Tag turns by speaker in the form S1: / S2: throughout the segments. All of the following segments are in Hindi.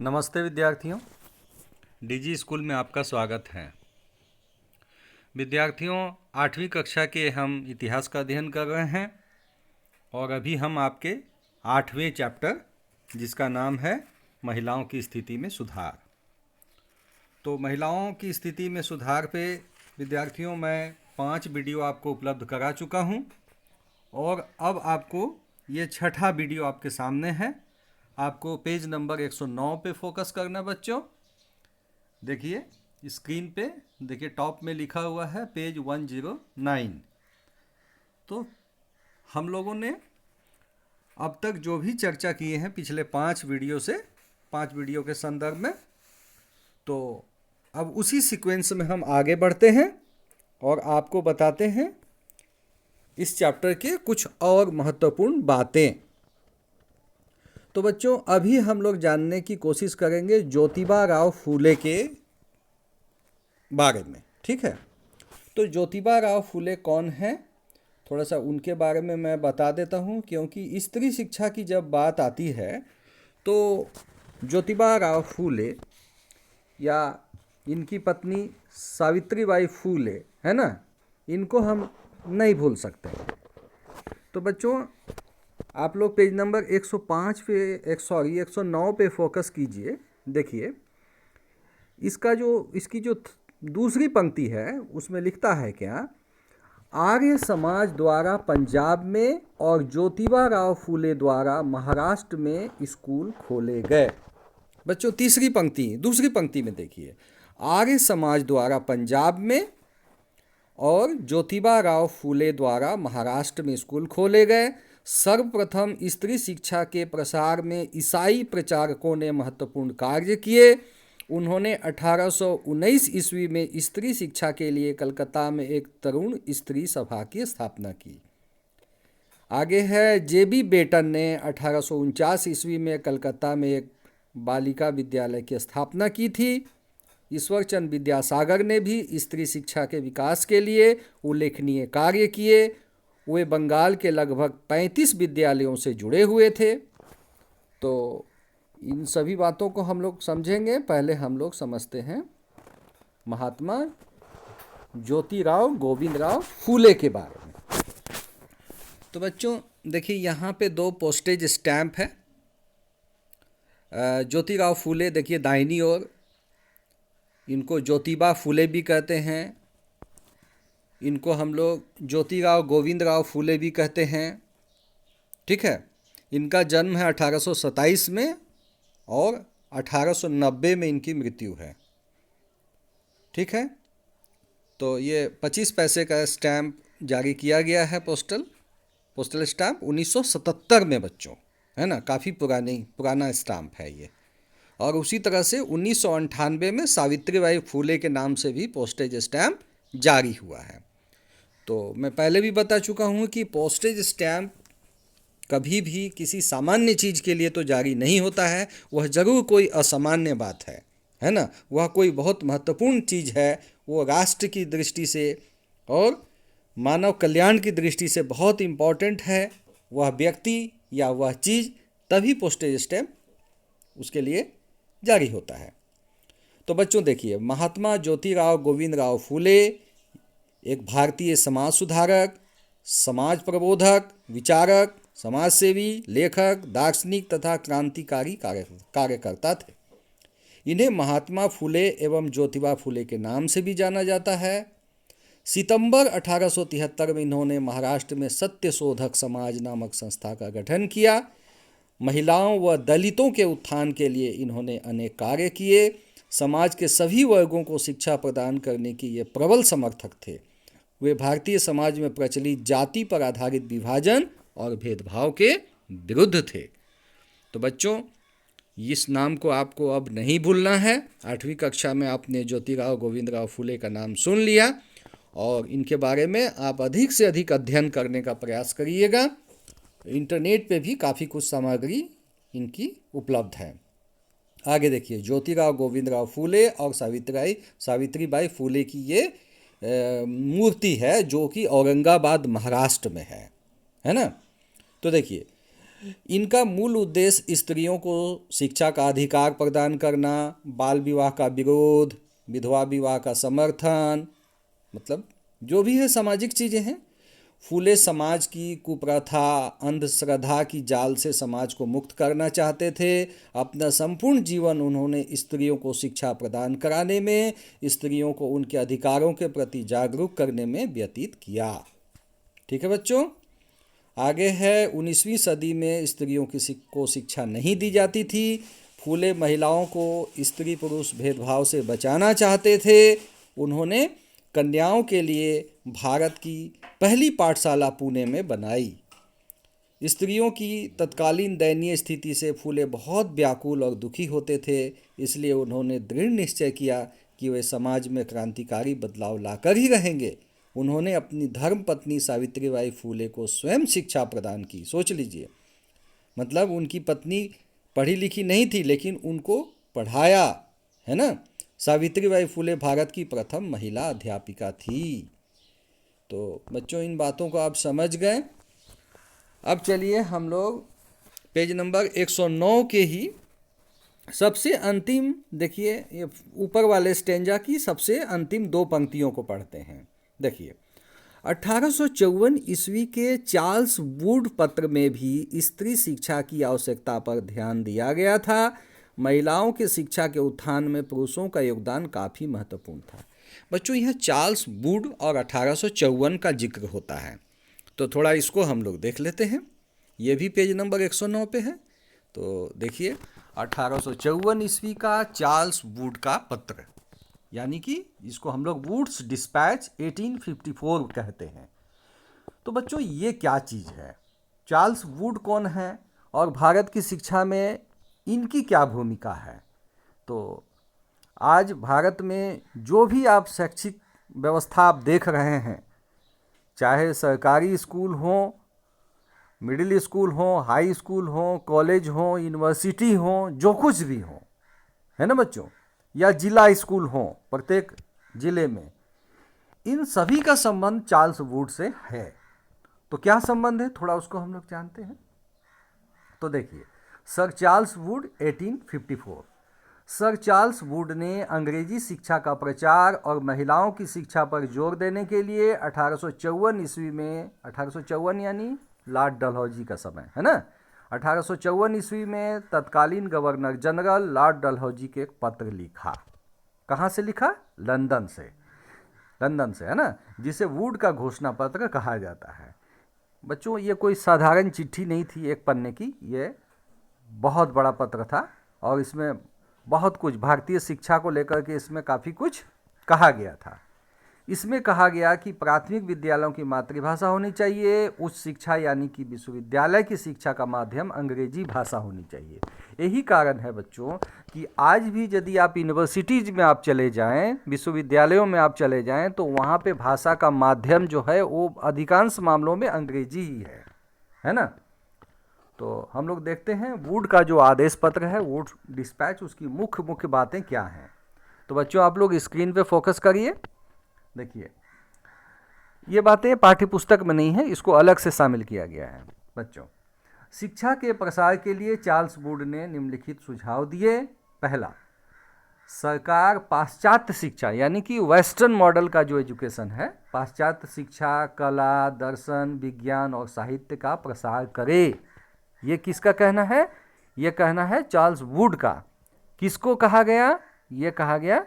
S1: नमस्ते विद्यार्थियों, डीजी स्कूल में आपका स्वागत है। विद्यार्थियों, 8वीं कक्षा के हम इतिहास का अध्ययन कर रहे हैं और अभी हम आपके 8वें चैप्टर जिसका नाम है महिलाओं की स्थिति में सुधार। तो महिलाओं की स्थिति में सुधार पे विद्यार्थियों मैं 5 वीडियो आपको उपलब्ध करा चुका हूँ और अब आपको ये छठा वीडियो आपके सामने है। आपको पेज नंबर 109 पे फोकस करना बच्चों। देखिए स्क्रीन पे, देखिए टॉप में लिखा हुआ है पेज 109। तो हम लोगों ने अब तक जो भी चर्चा किए हैं पिछले 5 वीडियो से, 5 वीडियो के संदर्भ में, तो अब उसी सीक्वेंस में हम आगे बढ़ते हैं और आपको बताते हैं इस चैप्टर के कुछ और महत्वपूर्ण बातें। तो बच्चों, अभी हम लोग जानने की कोशिश करेंगे ज्योतिबा राव फूले के बारे में, ठीक है। तो ज्योतिबा राव फूले कौन है, थोड़ा सा उनके बारे में मैं बता देता हूँ, क्योंकि स्त्री शिक्षा की जब बात आती है तो ज्योतिबा राव फूले या इनकी पत्नी सावित्रीबाई फूले, है ना, इनको हम नहीं भूल सकते। तो बच्चों, आप लोग पेज नंबर 105 पे 109 पे फोकस कीजिए। देखिए इसकी जो दूसरी पंक्ति है उसमें लिखता है क्या, आर्य समाज द्वारा पंजाब में और ज्योतिबा राव फूले द्वारा महाराष्ट्र में स्कूल खोले गए। बच्चों दूसरी पंक्ति में देखिए, आर्य समाज द्वारा पंजाब में और ज्योतिबा राव फूले द्वारा महाराष्ट्र में स्कूल खोले गए। सर्वप्रथम स्त्री शिक्षा के प्रसार में ईसाई प्रचारकों ने महत्वपूर्ण कार्य किए। उन्होंने 1819 ईस्वी में स्त्री शिक्षा के लिए कलकत्ता में एक तरुण स्त्री सभा की स्थापना की। आगे है, जेबी बेटन ने 1849 ईस्वी में कलकत्ता में एक बालिका विद्यालय की स्थापना की थी। ईश्वरचंद विद्यासागर ने भी स्त्री शिक्षा के विकास के लिए उल्लेखनीय कार्य किए। वे बंगाल के लगभग 35 विद्यालयों से जुड़े हुए थे। तो इन सभी बातों को हम लोग समझेंगे। पहले हम लोग समझते हैं महात्मा ज्योतिराव गोविंदराव फूले के बारे में। तो बच्चों देखिए, यहाँ पे 2 पोस्टेज स्टैंप है। ज्योतिराव फूले देखिए दाहिनी ओर, इनको ज्योतिबा फूले भी कहते हैं, इनको हम लोग ज्योतिराव गोविंदराव फूले भी कहते हैं, ठीक है। इनका जन्म है 1827 में और 1890 में इनकी मृत्यु है, ठीक है। तो ये 25 पैसे का स्टैम्प जारी किया गया है, पोस्टल स्टैम्प 1977 में बच्चों, है ना, काफ़ी पुराना स्टैम्प है ये। और उसी तरह से 1998 में सावित्रीबाई फूले के नाम से भी पोस्टेज स्टैम्प जारी हुआ है। तो मैं पहले भी बता चुका हूँ कि पोस्टेज स्टैम्प कभी भी किसी सामान्य चीज़ के लिए तो जारी नहीं होता है, वह ज़रूर कोई असामान्य बात है ना, वह कोई बहुत महत्वपूर्ण चीज़ है, वो राष्ट्र की दृष्टि से और मानव कल्याण की दृष्टि से बहुत इम्पॉर्टेंट है। वह व्यक्ति या वह चीज़, तभी पोस्टेज स्टैम्प उसके लिए जारी होता है। तो बच्चों देखिए, महात्मा ज्योतिराव गोविंदराव फूले एक भारतीय समाज सुधारक, समाज प्रबोधक, विचारक, समाजसेवी, लेखक, दार्शनिक तथा क्रांतिकारी कार्यकर्ता थे। इन्हें महात्मा फूले एवं ज्योतिबा फूले के नाम से भी जाना जाता है। सितंबर 1873 में इन्होंने महाराष्ट्र में सत्य शोधक समाज नामक संस्था का गठन किया। महिलाओं व दलितों के उत्थान के लिए इन्होंने अनेक कार्य किए। समाज के सभी वर्गों को शिक्षा प्रदान करने की ये प्रबल समर्थक थे। वे भारतीय समाज में प्रचलित जाति पर आधारित विभाजन और भेदभाव के विरुद्ध थे। तो बच्चों, इस नाम को आपको अब नहीं भूलना है। 8वीं कक्षा में आपने ज्योतिराव गोविंदराव फूले का नाम सुन लिया और इनके बारे में आप अधिक से अधिक अध्ययन करने का प्रयास करिएगा। इंटरनेट पे भी काफ़ी कुछ सामग्री इनकी उपलब्ध है। आगे देखिए, ज्योतिराव गोविंदराव फूले और सावित्रीबाई फूले की ये मूर्ति है जो कि औरंगाबाद महाराष्ट्र में है ना। तो देखिए, इनका मूल उद्देश्य स्त्रियों को शिक्षा का अधिकार प्रदान करना, बाल विवाह का विरोध, विधवा विवाह का समर्थन, मतलब जो भी है सामाजिक चीज़ें हैं। फूले समाज की कुप्रथा, अंधश्रद्धा की जाल से समाज को मुक्त करना चाहते थे। अपना संपूर्ण जीवन उन्होंने स्त्रियों को शिक्षा प्रदान कराने में, स्त्रियों को उनके अधिकारों के प्रति जागरूक करने में व्यतीत किया। ठीक है बच्चों, आगे है 19वीं सदी में स्त्रियों को शिक्षा नहीं दी जाती थी। फूले महिलाओं को स्त्री पुरुष भेदभाव से बचाना चाहते थे। उन्होंने कन्याओं के लिए भारत की पहली पाठशाला पुणे में बनाई। स्त्रियों की तत्कालीन दयनीय स्थिति से फूले बहुत व्याकुल और दुखी होते थे, इसलिए उन्होंने दृढ़ निश्चय किया कि वे समाज में क्रांतिकारी बदलाव लाकर ही रहेंगे। उन्होंने अपनी धर्म पत्नी सावित्रीबाई फूले को स्वयं शिक्षा प्रदान की। सोच लीजिए, मतलब उनकी पत्नी पढ़ी लिखी नहीं थी लेकिन उनको पढ़ाया, है ना। सावित्रीबाई फूले भारत की प्रथम महिला अध्यापिका थी। तो बच्चों, इन बातों को आप समझ गए। अब चलिए हम लोग पेज नंबर 109 के ही सबसे अंतिम, देखिए ये ऊपर वाले स्टेंजा की सबसे अंतिम दो पंक्तियों को पढ़ते हैं। देखिए, 1854 ईस्वी के चार्ल्स वुड पत्र में भी स्त्री शिक्षा की आवश्यकता पर ध्यान दिया गया था। महिलाओं के शिक्षा के उत्थान में पुरुषों का योगदान काफ़ी महत्वपूर्ण था। बच्चों, यह चार्ल्स वुड और 1854 का जिक्र होता है, तो थोड़ा इसको हम लोग देख लेते हैं। ये भी पेज नंबर 109 पे है। तो देखिए, 1854 ईस्वी का चार्ल्स वुड का पत्र, यानी कि इसको हम लोग वुड्स डिस्पैच 1854 कहते हैं। तो बच्चों, ये क्या चीज़ है? चार्ल्स वुड कौन है और भारत की शिक्षा में इनकी क्या भूमिका है? तो आज भारत में जो भी आप शैक्षिक व्यवस्था आप देख रहे हैं, चाहे सरकारी स्कूल हो, मिडिल स्कूल हो, हाई स्कूल हो, कॉलेज हो, यूनिवर्सिटी हो, जो कुछ भी हो, है ना बच्चों, या जिला स्कूल हो प्रत्येक जिले में, इन सभी का संबंध चार्ल्स वुड से है। तो क्या संबंध है, थोड़ा उसको हम लोग जानते हैं। तो देखिए, sir Charles Wood 1854। Sir Charles Wood ने अंग्रेजी शिक्षा का प्रचार और महिलाओं की शिक्षा पर जोर देने के लिए 1854 ईस्वी में, 1854 यानी लॉर्ड डलहौजी का समय, है ना, 1854 ईस्वी में तत्कालीन गवर्नर जनरल लॉर्ड डलहौजी के एक पत्र लिखा। कहाँ से लिखा? लंदन से, लंदन से, है ना, जिसे वुड का घोषणा पत्र कहा जाता है। बच्चों, ये कोई साधारण चिट्ठी नहीं थी एक पन्ने की, ये बहुत बड़ा पत्र था और इसमें बहुत कुछ भारतीय शिक्षा को लेकर के इसमें काफ़ी कुछ कहा गया था। इसमें कहा गया कि प्राथमिक विद्यालयों की मातृभाषा होनी चाहिए, उच्च शिक्षा यानी कि विश्वविद्यालय की शिक्षा का माध्यम अंग्रेजी भाषा होनी चाहिए। यही कारण है बच्चों कि आज भी यदि आप यूनिवर्सिटीज़ में आप चले जाएं, विश्वविद्यालयों में आप चले जाएं, तो वहाँ पे भाषा का माध्यम जो है वो अधिकांश मामलों में अंग्रेजी ही है ना। तो हम लोग देखते हैं वुड का जो आदेश पत्र है, वुड डिस्पैच, उसकी मुख्य मुख्य बातें क्या हैं। तो बच्चों, आप लोग स्क्रीन पे फोकस करिए। देखिए, ये बातें पाठ्य पुस्तक में नहीं है, इसको अलग से शामिल किया गया है। बच्चों, शिक्षा के प्रसार के लिए चार्ल्स वुड ने निम्नलिखित सुझाव दिए। पहला, सरकार पाश्चात्य शिक्षा यानी कि वेस्टर्न मॉडल का जो एजुकेशन है, पाश्चात्य शिक्षा, कला, दर्शन, विज्ञान और साहित्य का प्रसार करे। ये किसका कहना है? ये कहना है चार्ल्स वुड का। किसको कहा गया? ये कहा गया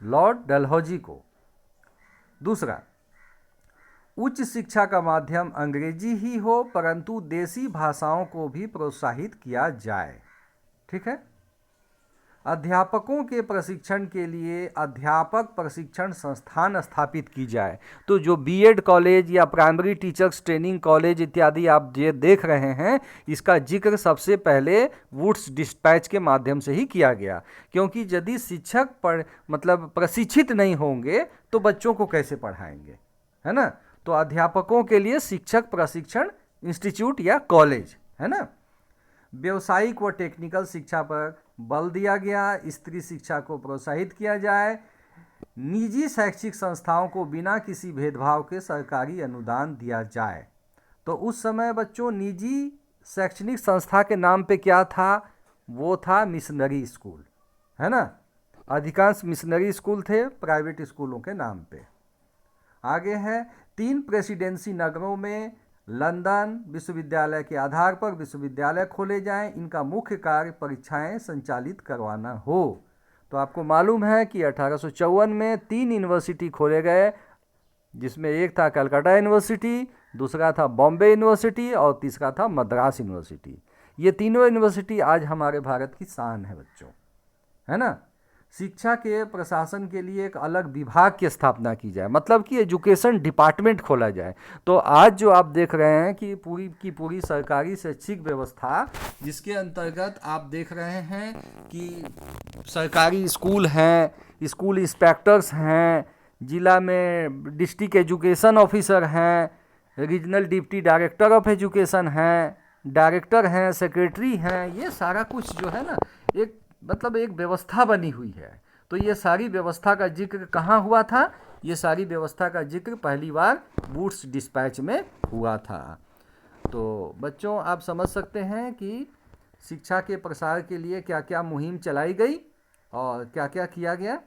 S1: लॉर्ड डलहौजी को। दूसरा, उच्च शिक्षा का माध्यम अंग्रेजी ही हो परंतु देसी भाषाओं को भी प्रोत्साहित किया जाए। ठीक है। अध्यापकों के प्रशिक्षण के लिए अध्यापक प्रशिक्षण संस्थान स्थापित की जाए। तो जो बीएड कॉलेज या प्राइमरी टीचर्स ट्रेनिंग कॉलेज इत्यादि आप ये देख रहे हैं, इसका जिक्र सबसे पहले वुड्स डिस्पैच के माध्यम से ही किया गया, क्योंकि यदि शिक्षक मतलब प्रशिक्षित नहीं होंगे तो बच्चों को कैसे पढ़ाएंगे, है ना। तो अध्यापकों के लिए शिक्षक प्रशिक्षण इंस्टीट्यूट या कॉलेज, है ना। व्यावसायिक व टेक्निकल शिक्षा पर बल दिया गया। स्त्री शिक्षा को प्रोत्साहित किया जाए। निजी शैक्षिक संस्थाओं को बिना किसी भेदभाव के सरकारी अनुदान दिया जाए। तो उस समय बच्चों निजी शैक्षणिक संस्था के नाम पे क्या था, वो था मिशनरी स्कूल, है ना। अधिकांश मिशनरी स्कूल थे प्राइवेट स्कूलों के नाम पे। आगे है 3 प्रेसिडेंसी नगरों में लंदन विश्वविद्यालय के आधार पर विश्वविद्यालय खोले जाएं, इनका मुख्य कार्य परीक्षाएं संचालित करवाना हो। तो आपको मालूम है कि 1854 में 3 यूनिवर्सिटी खोले गए, जिसमें एक था कलकत्ता यूनिवर्सिटी, दूसरा था बॉम्बे यूनिवर्सिटी और तीसरा था मद्रास यूनिवर्सिटी। ये तीनों यूनिवर्सिटी आज हमारे भारत की शान है बच्चों, है ना। शिक्षा के प्रशासन के लिए एक अलग विभाग की स्थापना की जाए, मतलब कि एजुकेशन डिपार्टमेंट खोला जाए। तो आज जो आप देख रहे हैं कि पूरी की पूरी सरकारी शैक्षिक व्यवस्था, जिसके अंतर्गत आप देख रहे हैं कि सरकारी स्कूल हैं, स्कूल इंस्पेक्टर्स हैं, जिला में डिस्ट्रिक्ट एजुकेशन ऑफिसर हैं, regional deputy director of education हैं, डायरेक्टर हैं, सेक्रेटरी हैं, ये सारा कुछ जो है ना एक मतलब एक व्यवस्था बनी हुई है। तो ये सारी व्यवस्था का जिक्र कहाँ हुआ था, ये सारी व्यवस्था का जिक्र पहली बार वुड्स डिस्पैच में हुआ था। तो बच्चों आप समझ सकते हैं कि शिक्षा के प्रसार के लिए क्या क्या मुहिम चलाई गई और क्या क्या किया गया।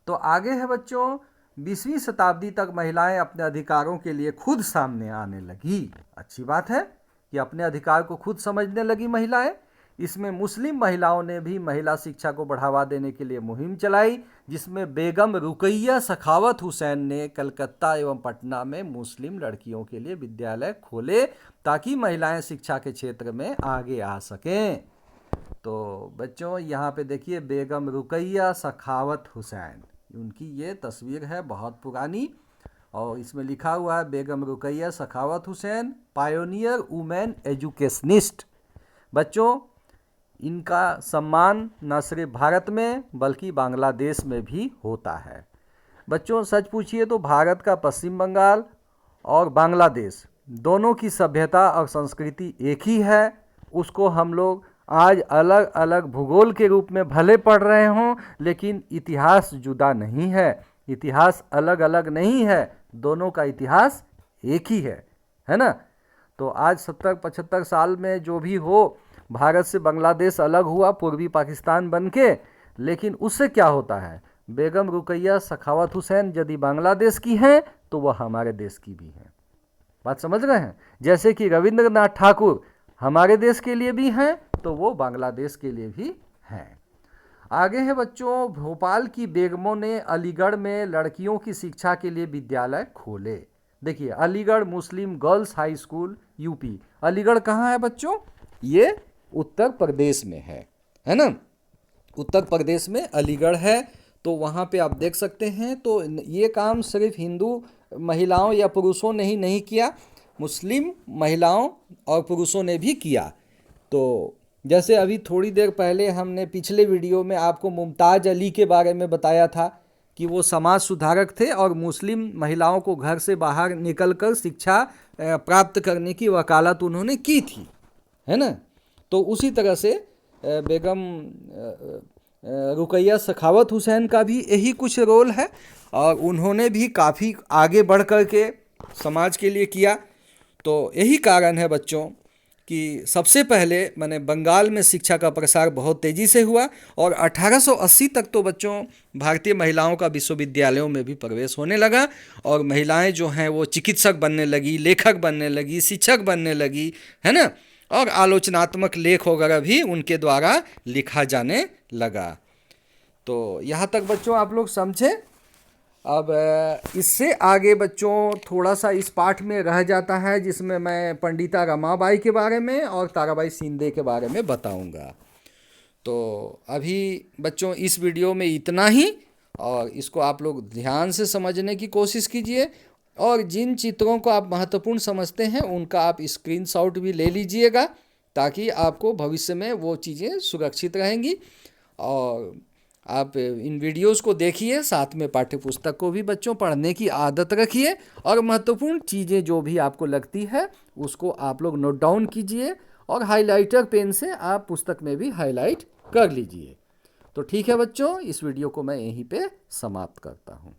S1: तो आगे है बच्चों, 20वीं शताब्दी तक महिलाएं अपने अधिकारों के लिए खुद सामने आने लगी। अच्छी बात है कि अपने अधिकार को खुद समझने लगी महिलाएं। इसमें मुस्लिम महिलाओं ने भी महिला शिक्षा को बढ़ावा देने के लिए मुहिम चलाई, जिसमें बेगम रुकैया सखावत हुसैन ने कलकत्ता एवं पटना में मुस्लिम लड़कियों के लिए विद्यालय खोले ताकि महिलाएं शिक्षा के क्षेत्र में आगे आ सकें। तो बच्चों यहाँ पे देखिए बेगम रुकैया सखावत हुसैन, उनकी ये तस्वीर है बहुत पुरानी, और इसमें लिखा हुआ है Begum Rukaiya Sakhawat Hossain pioneer women educationist. बच्चों इनका सम्मान न सिर्फ भारत में बल्कि बांग्लादेश में भी होता है। बच्चों सच पूछिए तो भारत का पश्चिम बंगाल और बांग्लादेश दोनों की सभ्यता और संस्कृति एक ही है। उसको हम लोग आज अलग अलग भूगोल के रूप में भले पढ़ रहे हों, लेकिन इतिहास जुदा नहीं है, इतिहास अलग अलग नहीं है, दोनों का इतिहास एक ही है ना। तो आज 70-75 साल में जो भी हो, भारत से बांग्लादेश अलग हुआ पूर्वी पाकिस्तान बन के, लेकिन उससे क्या होता है, बेगम रुकैया सखावत हुसैन यदि बांग्लादेश की हैं तो वह हमारे देश की भी हैं। बात समझ रहे हैं। जैसे कि रविंद्रनाथ ठाकुर हमारे देश के लिए भी हैं तो वो बांग्लादेश के लिए भी हैं। आगे है बच्चों, भोपाल की बेगमों ने अलीगढ़ में लड़कियों की शिक्षा के लिए विद्यालय खोले। देखिए अलीगढ़ मुस्लिम girls high school UP. Aligarh कहाँ है बच्चों, ये उत्तर प्रदेश में है ना। उत्तर प्रदेश में अलीगढ़ है। तो वहाँ पे आप देख सकते हैं। तो ये काम सिर्फ हिंदू महिलाओं या पुरुषों ने ही नहीं किया, मुस्लिम महिलाओं और पुरुषों ने भी किया। तो जैसे अभी थोड़ी देर पहले हमने पिछले वीडियो में आपको मुमताज़ अली के बारे में बताया था कि वो समाज सुधारक थे और मुस्लिम महिलाओं को घर से बाहर निकलकर शिक्षा प्राप्त करने की वकालत उन्होंने की थी, है ना। तो उसी तरह से बेगम रुकैया सखावत हुसैन का भी यही कुछ रोल है और उन्होंने भी काफ़ी आगे बढ़ कर के समाज के लिए किया। तो यही कारण है बच्चों कि सबसे पहले मैंने बंगाल में शिक्षा का प्रसार बहुत तेज़ी से हुआ और 1880 तक तो बच्चों भारतीय महिलाओं का विश्वविद्यालयों में भी प्रवेश होने लगा और महिलाएं जो हैं वो चिकित्सक बनने लगी, लेखक बनने लगी, शिक्षक बनने लगी, है ना। और आलोचनात्मक लेख वगैरह भी उनके द्वारा लिखा जाने लगा। तो यहाँ तक बच्चों आप लोग समझे। अब इससे आगे बच्चों थोड़ा सा इस पाठ में रह जाता है जिसमें मैं पंडिता रमाबाई के बारे में और ताराबाई शिंदे के बारे में बताऊंगा। तो अभी बच्चों इस वीडियो में इतना ही, और इसको आप लोग ध्यान से समझने की कोशिश कीजिए और जिन चित्रों को आप महत्वपूर्ण समझते हैं उनका आप स्क्रीनशॉट भी ले लीजिएगा ताकि आपको भविष्य में वो चीज़ें सुरक्षित रहेंगी। और आप इन वीडियोस को देखिए, साथ में पाठ्यपुस्तक को भी बच्चों पढ़ने की आदत रखिए और महत्वपूर्ण चीज़ें जो भी आपको लगती है उसको आप लोग नोट डाउन कीजिए और हाइलाइटर पेन से आप पुस्तक में भी हाईलाइट कर लीजिए। तो ठीक है बच्चों, इस वीडियो को मैं यहीं पे समाप्त करता हूँ।